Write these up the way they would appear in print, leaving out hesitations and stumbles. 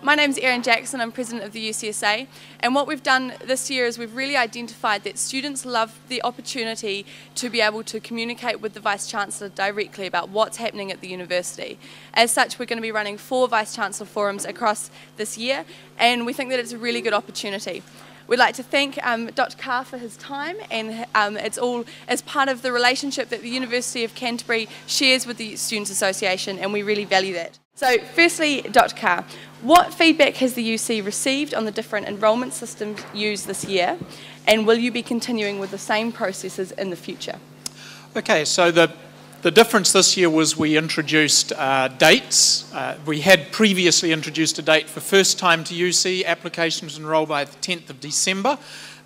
My name's Erin Jackson, I'm President of the UCSA, and what we've done this year is we've really identified that students love the opportunity to be able to communicate with the Vice-Chancellor directly about what's happening at the university. As such, we're going to be running 4 Vice-Chancellor forums across this year, and we think that it's a really good opportunity. We'd like to thank Dr Carr for his time, and it's all as part of the relationship that the University of Canterbury shares with the Students' Association, and we really value that. So firstly, Dr Carr, what feedback has the UC received on the different enrolment systems used this year, and will you be continuing with the same processes in the future? Okay, so the difference this year was we introduced dates. We had previously introduced a date for first time to UC, applications enroll by the 10th of December,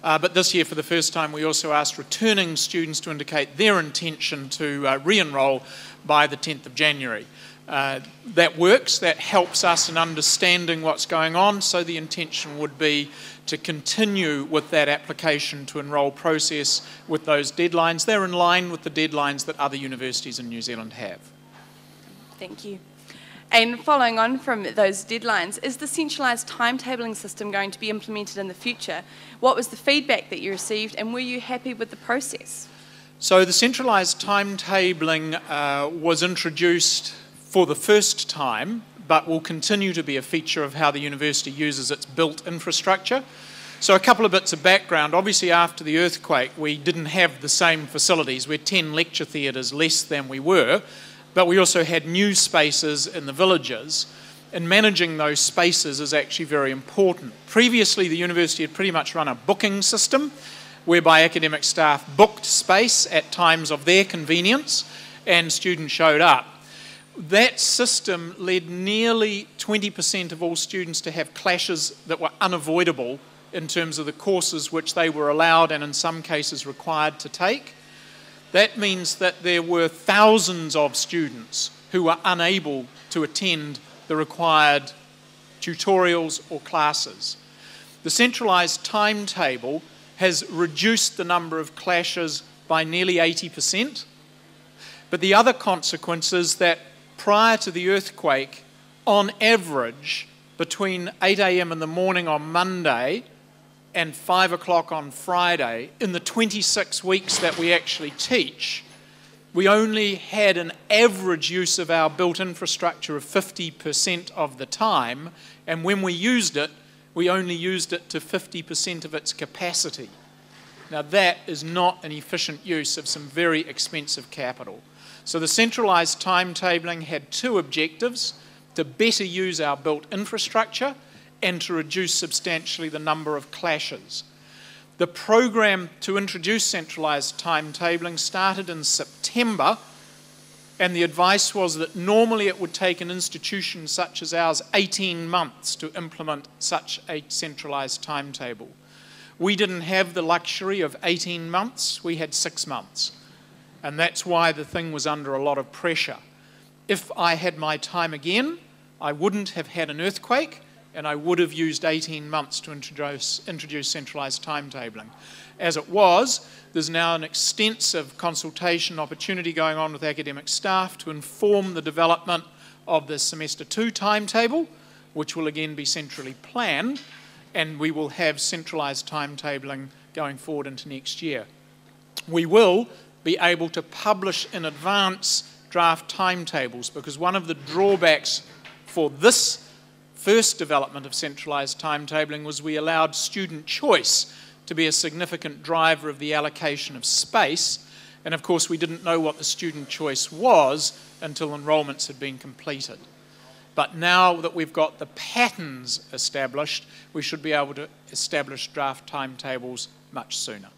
but this year for the first time we also asked returning students to indicate their intention to re-enroll by the 10th of January. That works, that helps us in understanding what's going on, so the intention would be to continue with that application to enrol process with those deadlines. They're in line with the deadlines that other universities in New Zealand have. Thank you. And following on from those deadlines, is the centralised timetabling system going to be implemented in the future? What was the feedback that you received, and were you happy with the process? So the centralised timetabling was introduced for the first time, but will continue to be a feature of how the university uses its built infrastructure. So a couple of bits of background. Obviously after the earthquake we didn't have the same facilities. We're 10 lecture theatres less than we were, but we also had new spaces in the villages, and managing those spaces is actually very important. Previously the university had pretty much run a booking system whereby academic staff booked space at times of their convenience and students showed up. That system led nearly 20% of all students to have clashes that were unavoidable in terms of the courses which they were allowed and in some cases required to take. That means that there were thousands of students who were unable to attend the required tutorials or classes. The centralised timetable has reduced the number of clashes by nearly 80%, but the other consequence is that prior to the earthquake, on average, between 8 AM in the morning on Monday and 5 o'clock on Friday, in the 26 weeks that we actually teach, we only had an average use of our built infrastructure of 50% of the time, and when we used it, we only used it to 50% of its capacity. Now that is not an efficient use of some very expensive capital. So the centralised timetabling had 2 objectives: to better use our built infrastructure and to reduce substantially the number of clashes. The program to introduce centralised timetabling started in September, and the advice was that normally it would take an institution such as ours 18 months to implement such a centralised timetable. We didn't have the luxury of 18 months, we had 6 months. And that's why the thing was under a lot of pressure. If I had my time again, I wouldn't have had an earthquake, and I would have used 18 months to introduce centralised timetabling. As it was, there's now an extensive consultation opportunity going on with academic staff to inform the development of the Semester 2 timetable, which will again be centrally planned, and we will have centralised timetabling going forward into next year. We will be able to publish in advance draft timetables, because one of the drawbacks for this first development of centralised timetabling was we allowed student choice to be a significant driver of the allocation of space, and of course we didn't know what the student choice was until enrolments had been completed. But now that we've got the patterns established, we should be able to establish draft timetables much sooner.